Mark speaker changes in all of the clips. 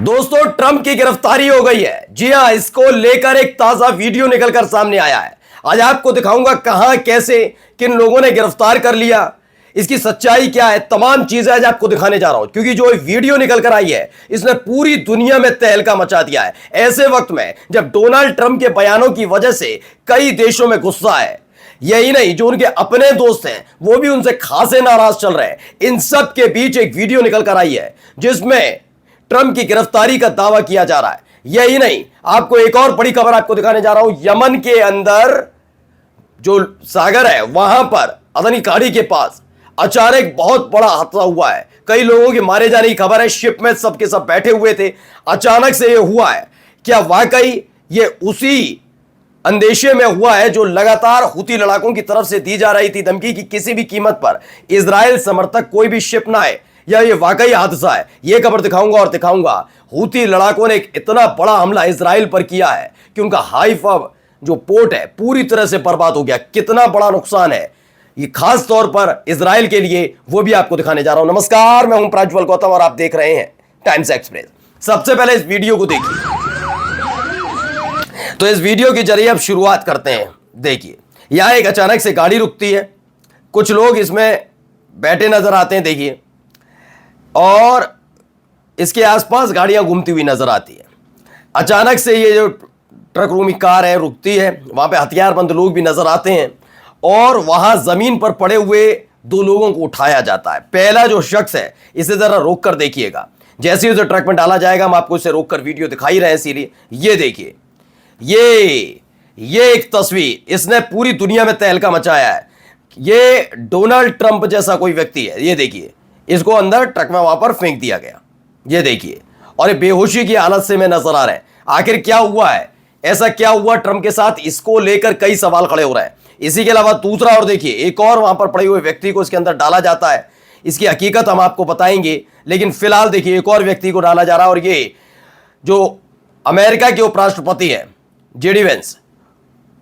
Speaker 1: दोस्तों, ट्रंप की गिरफ्तारी हो गई है। जी हां, इसको लेकर एक ताजा वीडियो निकलकर सामने आया है। आज आपको दिखाऊंगा कहां, कैसे, किन लोगों ने गिरफ्तार कर लिया, इसकी सच्चाई क्या है, तमाम चीजें आज आपको दिखाने जा रहा हूं। क्योंकि जो वीडियो निकल कर आई है, इसने पूरी दुनिया में तहलका मचा दिया है। ऐसे वक्त में जब डोनाल्ड ट्रंप के बयानों की वजह से कई देशों में गुस्सा है, यही नहीं, जो उनके अपने दोस्त हैं वो भी उनसे खासे नाराज चल रहे हैं। इन सब के बीच एक वीडियो निकल कर आई है जिसमें ट्रंप की गिरफ्तारी का दावा किया जा रहा है। यही नहीं, आपको एक और बड़ी खबर आपको दिखाने जा रहा हूं। यमन के अंदर जो सागर है, वहां पर अदनी खाड़ी के पास अचानक बहुत बड़ा हादसा हुआ है। कई लोगों के मारे जाने की खबर है। शिप में सबके सब बैठे हुए थे, अचानक से यह हुआ है। क्या वाकई ये उसी अंदेशे में हुआ है जो लगातार हुती लड़ाकों की तरफ से दी जा रही थी धमकी की किसी भी कीमत पर इजराइल समर्थक कोई भी शिप ना आए, या ये वाकई हादसा है? ये खबर दिखाऊंगा और दिखाऊंगा हुती लड़ाकों ने एक इतना बड़ा हमला इजराइल पर किया है कि उनका हाइफा जो पोर्ट है पूरी तरह से बर्बाद हो गया। कितना बड़ा नुकसान है ये खास तौर पर इजराइल के लिए, वो भी आपको दिखाने जा रहा हूं। नमस्कार, मैं हूं प्रज्वल गौतम और आप देख रहे हैं टाइम्स एक्सप्रेस। सबसे पहले इस वीडियो को देखिए। तो इस वीडियो के जरिए अब शुरुआत करते हैं। देखिए, यहां एक अचानक से गाड़ी रुकती है, कुछ लोग इसमें बैठे नजर आते हैं, देखिए, और इसके आसपास गाड़ियां घूमती हुई नजर आती है। अचानक से ये जो ट्रक रूमी कार है रुकती है, वहां पे हथियारबंद लोग भी नजर आते हैं और वहां जमीन पर पड़े हुए दो लोगों को उठाया जाता है। पहला जो शख्स है, इसे जरा रोक कर देखिएगा। जैसे ही उसे ट्रक में डाला जाएगा, हम आपको इसे रोक कर वीडियो दिखाई रहे हैं। इसीलिए ये देखिए, ये एक तस्वीर, इसने पूरी दुनिया में तहलका मचाया है। ये डोनाल्ड ट्रंप जैसा कोई व्यक्ति है। ये देखिए, इसको अंदर ट्रक में वहां पर फेंक दिया गया। ये देखिए, और ये बेहोशी की हालत से में नजर आ रहे हैं। आखिर क्या हुआ है, ऐसा क्या हुआ ट्रंप के साथ, इसको लेकर कई सवाल खड़े हो रहे हैं। इसी के अलावा दूसरा, और देखिए, एक और वहां पर पड़े हुए व्यक्ति को इसके अंदर डाला जाता है। इसकी हकीकत हम आपको बताएंगे, लेकिन फिलहाल देखिए, एक और व्यक्ति को डाला जा रहा है। और ये जो अमेरिका के उपराष्ट्रपति है जेडी वेंस,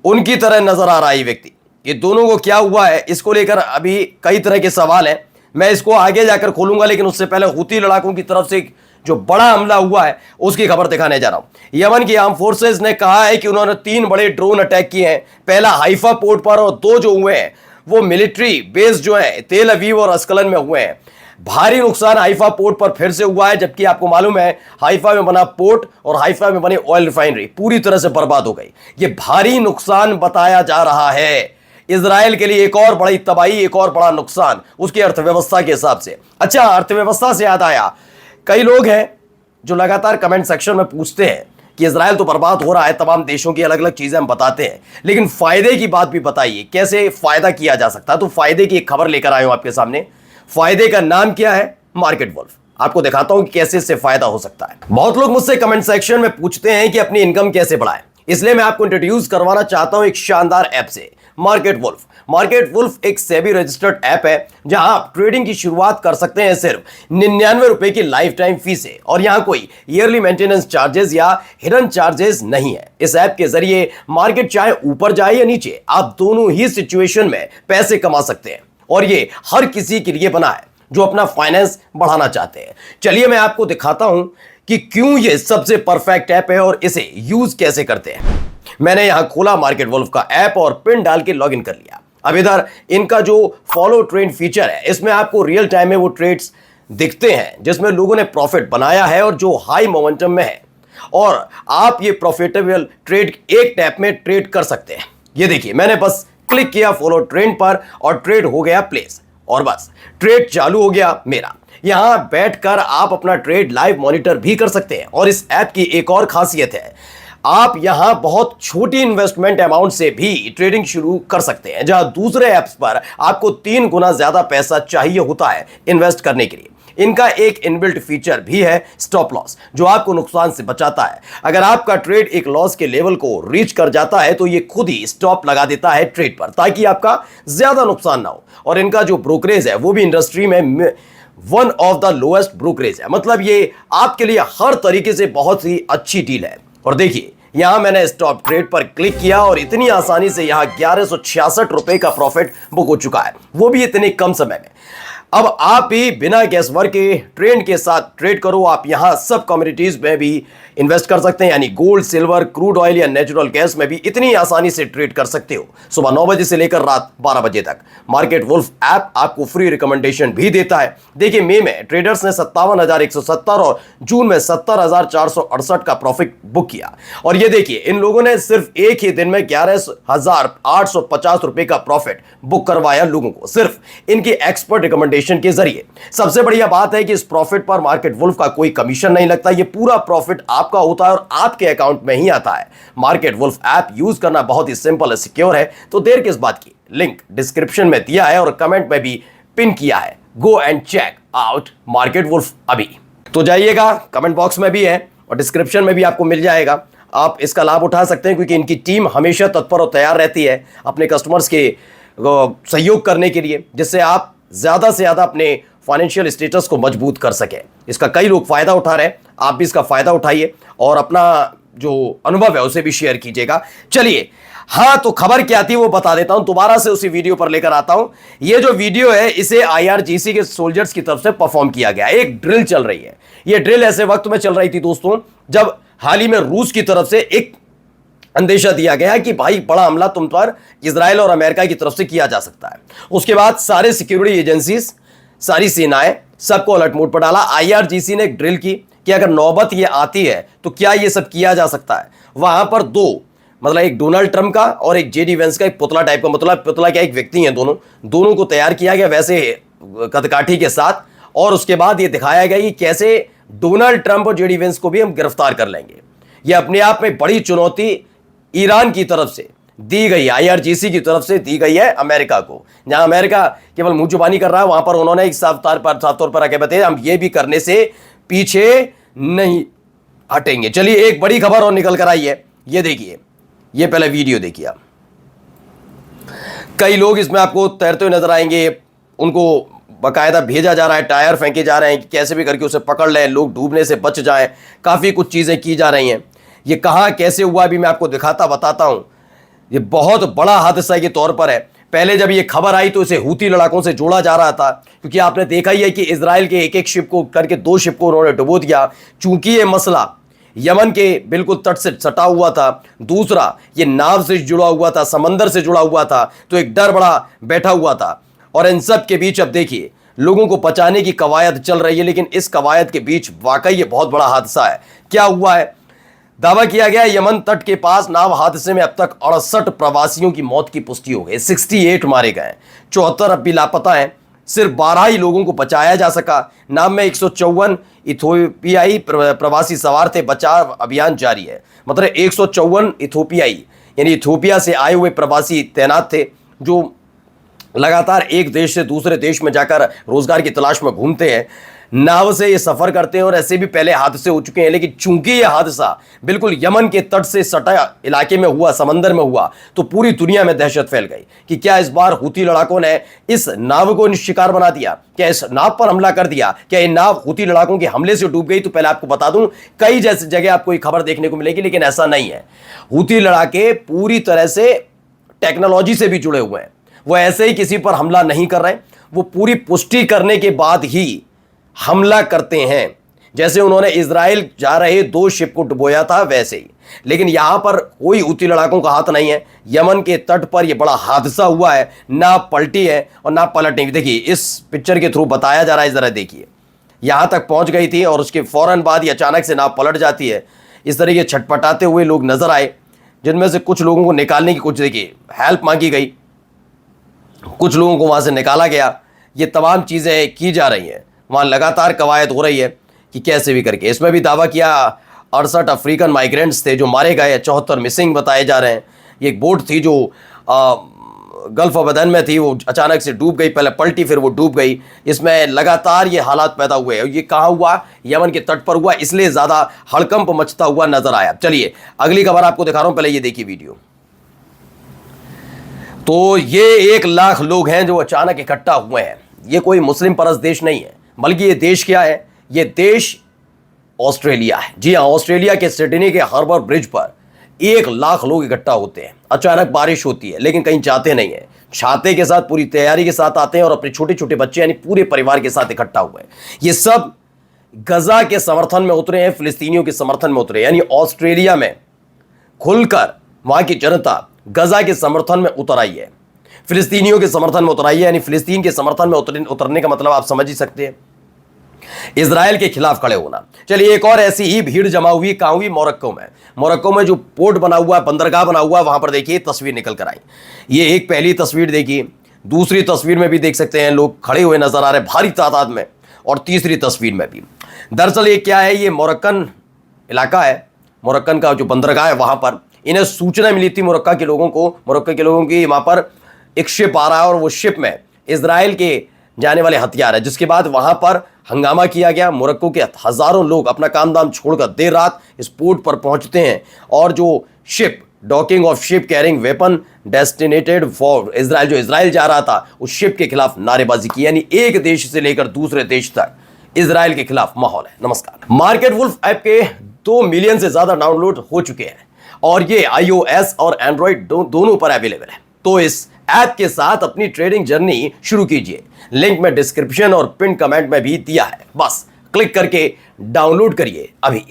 Speaker 1: उनकी तरह नजर आ रहा है ये व्यक्ति। ये दोनों को क्या हुआ है, इसको लेकर अभी कई तरह के सवाल हैं। मैं इसको आगे जाकर खोलूंगा, लेकिन उससे पहले हुती लड़ाकों की तरफ से जो बड़ा हमला हुआ है उसकी खबर दिखाने जा रहा हूं। यमन की आर्म फोर्सेस ने कहा है कि उन्होंने 3 बड़े ड्रोन अटैक किए हैं। पहला हाइफा पोर्ट पर, और 2 जो हुए हैं वो मिलिट्री बेस जो है तेल अवीव और अस्कलन में हुए हैं। भारी नुकसान हाइफा पोर्ट पर फिर से हुआ है, जबकि आपको मालूम है हाइफा में बना पोर्ट और हाइफा में बनी ऑयल रिफाइनरी पूरी तरह से बर्बाद हो गई। ये भारी नुकसान बताया जा रहा है इजराइल के लिए। एक और बड़ी तबाही, एक और बड़ा नुकसान उसकी अर्थव्यवस्था के हिसाब से। अच्छा, अर्थव्यवस्था से याद आया, कई लोग हैं जो लगातार कमेंट सेक्शन में पूछते हैं कि इजराइल तो बर्बाद हो रहा है, तमाम देशों की अलग अलग चीजें हम बताते हैं, लेकिन फायदे की बात भी बताइए, कैसे फायदा किया जा सकता है। तो फायदे की एक खबर लेकर आया हूं आपके सामने। फायदे का नाम क्या है? Market Wolf. आपको दिखाता हूं कि कैसे इससे फायदा हो सकता है। बहुत लोग मुझसे कमेंट सेक्शन में पूछते हैं कि अपनी इनकम कैसे बढ़ाएं, इसलिए मैं आपको इंट्रोड्यूस करवाना चाहता हूं एक शानदार ऐप से, मार्केट वुल्फ। मार्केट वुल्फ एक सेबी रजिस्टर्ड ऐप है जहां आप ट्रेडिंग की शुरुआत कर सकते हैं सिर्फ 99 रुपए की लाइफ टाइम फी से, और यहां कोई ईयरली मेंटेनेंस चार्जेस या हिडन चार्जेस नहीं है। इस ऐप के जरिए मार्केट चाहे ऊपर जाए या नीचे, आप दोनों ही सिचुएशन में पैसे कमा सकते हैं, और ये हर किसी के लिए बना है जो अपना फाइनेंस बढ़ाना चाहते हैं। चलिए मैं आपको दिखाता हूं कि क्यों ये सबसे परफेक्ट ऐप है और इसे यूज कैसे करते हैं। मैंने यहां खोला मार्केट वुल्फ का ऐप और पिन डाल के लॉगिन कर लिया। अब इधर इनका जो फॉलो ट्रेंड फीचर है, इसमें आपको रियल टाइम में वो ट्रेड्स दिखते हैं जिसमें लोगों ने प्रॉफिट बनाया है और जो हाई मोमेंटम में है, और आप ये प्रॉफिटेबल ट्रेड एक टैप में ट्रेड कर सकते हैं। ये देखिए, मैंने बस क्लिक किया फॉलो ट्रेंड पर और ट्रेड हो गया प्लेस, और बस ट्रेड चालू हो गया मेरा। यहां बैठकर आप अपना ट्रेड लाइव मॉनिटर भी कर सकते हैं। और इस ऐप की एक और खासियत है, आप यहां बहुत छोटी इन्वेस्टमेंट अमाउंट से भी ट्रेडिंग शुरू कर सकते हैं, जहां दूसरे ऐप्स पर आपको 3 गुना ज्यादा पैसा चाहिए होता है इन्वेस्ट करने के लिए। इनका एक इनबिल्ट फीचर भी है स्टॉप लॉस, जो आपको नुकसान से बचाता है। अगर आपका ट्रेड एक लॉस के लेवल को रीच कर जाता है तो ये खुद ही स्टॉप लगा देता है ट्रेड पर, ताकि आपका ज्यादा नुकसान ना हो। और इनका जो ब्रोकरेज है वो भी इंडस्ट्री में one of the lowest brokerage है। मतलब ये आपके लिए हर तरीके से बहुत ही अच्छी डील है। और देखिए, यहां मैंने स्टॉप ट्रेड पर क्लिक किया और इतनी आसानी से यहां 1166 रुपए का प्रॉफिट बुक हो चुका है, वो भी इतने कम समय में। अब आप भी बिना गैस वर्क के ट्रेंड के साथ ट्रेड करो। आप यहां सब कम्युनिटीज में भी इन्वेस्ट कर सकते हैं, यानी गोल्ड, सिल्वर, क्रूड ऑयल या नेचुरल गैस में भी इतनी आसानी से ट्रेड कर सकते हो। सुबह 9 बजे से लेकर रात 12 बजे तक मार्केट वुल्फ ऐप आपको फ्री रिकमेंडेशन भी देता है। देखिए, मई में ट्रेडर्स ने 57,170 और जून में 70,468 का प्रॉफिट बुक किया। और ये देखिए, इन लोगों ने सिर्फ एक ही दिन में 11,850 रुपए का प्रॉफिट बुक करवाया लोगों को, सिर्फ इनकी एक्सपर्ट रिकमेंडेशन के जरिए। सबसे बढ़िया बात है कि इस प्रॉफिट पर मार्केट वुल्फ का कोई कमीशन नहीं लगता। ये पूरा प्रॉफिट आपका होता है और आपके अकाउंट में ही आता है। मार्केट वुल्फ ऐप यूज करना बहुत ही सिंपल और सिक्योर है, तो देर किस बात की। लिंक डिस्क्रिप्शन में दिया है और कमेंट में भी पिन किया है। Go and check out Market Wolf अभी। तो जाइएगा, कमेंट बॉक्स में भी है और डिस्क्रिप्शन में भी आपको मिल जाएगा। आप इसका लाभ उठा सकते हैं क्योंकि इनकी टीम हमेशा तत्पर और तैयार रहती है अपने कस्टमर्स के सहयोग करने के लिए, जिससे आप ज्यादा से ज्यादा अपने फाइनेंशियल स्टेटस को मजबूत कर सके। इसका कई लोग फायदा उठा रहे हैं, आप भी इसका फायदा उठाइए और अपना जो अनुभव है उसे भी शेयर कीजिएगा। चलिए, हाँ, तो खबर क्या थी वो बता देता हूं, दोबारा से उसी वीडियो पर लेकर आता हूं। ये जो वीडियो है इसे IRGC के सोल्जर्स की तरफ से परफॉर्म किया गया। एक ड्रिल चल रही है। ये ड्रिल ऐसे वक्त में चल रही थी दोस्तों जब हाल ही में रूस की तरफ से एक अंदेशा दिया गया कि भाई बड़ा हमला तुम पर इजराइल और अमेरिका की तरफ से किया जा सकता है। उसके बाद सारे सिक्योरिटी एजेंसीज, सारी सेनाएं, सबको अलर्ट मोड पर डाला। IRGC ने एक ड्रिल की कि अगर नौबत ये आती है तो क्या ये सब किया जा सकता है। वहां पर दो, मतलब एक डोनाल्ड ट्रंप का और एक JD वेंस का, एक पुतला टाइप का, मतलब पुतला क्या, एक व्यक्ति है, दोनों को तैयार किया गया वैसे कदकाठी के साथ। और उसके बाद ये दिखाया गया कि कैसे डोनाल्ड ट्रंप और JD वेंस को भी हम गिरफ्तार कर लेंगे। यह अपने आप में बड़ी चुनौती ईरान की तरफ से दी गई, IRGC की तरफ से दी गई है अमेरिका को। जहां अमेरिका केवल मुंह जुबानी कर रहा है, वहां पर उन्होंने एक साफ तौर पर आगे बताया हम ये भी करने से पीछे नहीं हटेंगे। चलिए, एक बड़ी खबर और निकल कर आई है, ये देखिए, ये पहले वीडियो देखिए आप। कई लोग इसमें आपको तैरते हुए नजर आएंगे, उनको बाकायदा भेजा जा रहा है, टायर फेंके जा रहे हैं कि कैसे भी करके उसे पकड़ लें, लोग डूबने से बच जाएं। काफी कुछ चीजें की जा रही हैं। ये कहां कैसे हुआ अभी मैं आपको बताता हूं। ये बहुत बड़ा हादसा के तौर पर है। पहले जब ये खबर आई तो इसे हूती लड़ाकों से जोड़ा जा रहा था, क्योंकि आपने देखा ही है कि इजराइल के एक शिप को करके 2 शिप को उन्होंने डुबो दिया। चूंकि ये मसला यमन के बिल्कुल तट से सटा हुआ था, दूसरा ये नाव से जुड़ा हुआ था, समंदर से जुड़ा हुआ था, तो एक डर बड़ा बैठा हुआ था। और इन सब के बीच अब देखिए, लोगों को बचाने की कवायद चल रही है, लेकिन इस कवायद के बीच वाकई ये बहुत बड़ा हादसा है। क्या हुआ है? दावा किया गया यमन तट के पास नाव हादसे में अब तक 68 प्रवासियों की मौत की पुष्टि हो गई, 68 मारे गए, 74 अब भी लापता हैं। सिर्फ 12 ही लोगों को बचाया जा सका। नाव में 154 इथोपियाई प्रवासी सवार थे। बचाव अभियान जारी है। मतलब 154 इथोपियाई यानी इथोपिया से आए हुए प्रवासी तैनात थे, जो लगातार एक देश से दूसरे देश में जाकर रोजगार की तलाश में घूमते हैं, नाव से ये सफर करते हैं। और ऐसे भी पहले हादसे हो चुके हैं, लेकिन चूंकि ये हादसा बिल्कुल यमन के तट से सटा इलाके में हुआ, समंदर में हुआ, तो पूरी दुनिया में दहशत फैल गई कि क्या इस बार हूती लड़ाकों ने इस नाव को शिकार बना दिया, क्या इस नाव पर हमला कर दिया, क्या ये नाव हूती लड़ाकों के हमले से डूब गई। तो पहले आपको बता दूं, कई जैसी जगह आपको ये खबर देखने को मिलेगी, लेकिन ऐसा नहीं है। हूती लड़ाके पूरी तरह से टेक्नोलॉजी से भी जुड़े हुए हैं। वो ऐसे ही किसी पर हमला नहीं कर रहे, वो पूरी पुष्टि करने के बाद ही हमला करते हैं। जैसे उन्होंने इजराइल जा रहे 2 शिप को डुबोया था वैसे ही। लेकिन यहां पर कोई हूती लड़ाकों का हाथ नहीं है। यमन के तट पर यह बड़ा हादसा हुआ है, ना पलटी है और ना पलटनी। देखिए, इस पिक्चर के थ्रू बताया जा रहा है, जरा देखिए, यहां तक पहुंच गई थी और उसके फौरन बाद ही अचानक से नाव पलट जाती है। इस तरीके छटपटाते हुए लोग नजर आए, जिनमें से कुछ लोगों को निकालने की कुछ, देखिए, हेल्प मांगी गई, कुछ लोगों को वहां से निकाला गया। ये तमाम चीजें की जा रही हैं। वहां लगातार कवायद हो रही है कि कैसे भी करके। इसमें भी दावा किया 68 अफ्रीकन माइग्रेंट्स थे जो मारे गए, 74 मिसिंग बताए जा रहे हैं। ये एक बोट थी जो गल्फ ऑफ अदन में थी, वो अचानक से डूब गई, पहले पलटी फिर वो डूब गई। इसमें लगातार ये हालात पैदा हुए। ये कहाँ हुआ? यमन के तट पर हुआ, इसलिए ज़्यादा हड़कंप मचता हुआ नजर आया। चलिए, अगली खबर आपको दिखा रहा हूँ, पहले ये देखिए वीडियो। तो ये 1 लाख लोग हैं जो अचानक इकट्ठा हुए हैं। ये कोई मुस्लिम परस्त देश नहीं है, बल्कि ये देश क्या है? ये देश ऑस्ट्रेलिया है। जी हाँ, ऑस्ट्रेलिया के सिडनी के हार्बर ब्रिज पर 1 लाख लोग इकट्ठा होते हैं। अचानक बारिश होती है, लेकिन कहीं जाते नहीं है। छाते के साथ, पूरी तैयारी के साथ आते हैं और अपने छोटे छोटे बच्चे यानी पूरे परिवार के साथ इकट्ठा हुए हैं। ये सब गजा के समर्थन में उतरे हैं, फिलिस्तीनियों के समर्थन में उतरे, यानी ऑस्ट्रेलिया में खुलकर वहां की जनता गजा के समर्थन में उतर आई है, फिलिस्तीनियों के समर्थन में उतर आई है। यानी फिलिस्तीन के समर्थन में उतरने का मतलब आप समझ ही सकते हैं, इजराइल के खिलाफ खड़े होना। चलिए, एक और ऐसी ही भीड़ जमा हुई कहां हुई? मोरक्को में। मोरक्को में जो पोर्ट बना हुआ है, बंदरगाह बना हुआ है, वहां पर देखिए तस्वीर निकल कर आई। ये एक पहली तस्वीर देखिए, दूसरी तस्वीर में भी देख सकते हैं लोग खड़े हुए नजर आ रहे भारी तादाद में, और तीसरी तस्वीर में भी। दरअसल ये क्या है? ये मोरक्कन इलाका है, मोरक्कन का जो बंदरगाह है वहां पर इन्हें सूचना मिली थी मोरक्को के लोगों की वहां पर एक शिप आ रहा है और वो शिप में इजराइल के जाने वाले हथियार है, जिसके बाद वहां पर हंगामा किया गया। मोरक्को के हजारों लोग अपना काम दाम छोड़कर देर रात इस पोर्ट पर पहुंचते हैं और जो ship, docking of ship carrying weapon destinated for Israel, जो इजराइल जा रहा था, उस शिप के खिलाफ नारेबाजी की। यानी एक देश से लेकर दूसरे देश तक इजराइल के खिलाफ माहौल है। नमस्कार। मार्केट वुल्फ ऐप के 2 मिलियन से ज्यादा डाउनलोड हो चुके हैं और ये iOS और एंड्रॉइड दोनों पर अवेलेबल है। तो इस ऐप के साथ अपनी ट्रेडिंग जर्नी शुरू कीजिए। लिंक में डिस्क्रिप्शन और पिन कमेंट में भी दिया है, बस क्लिक करके डाउनलोड करिए अभी।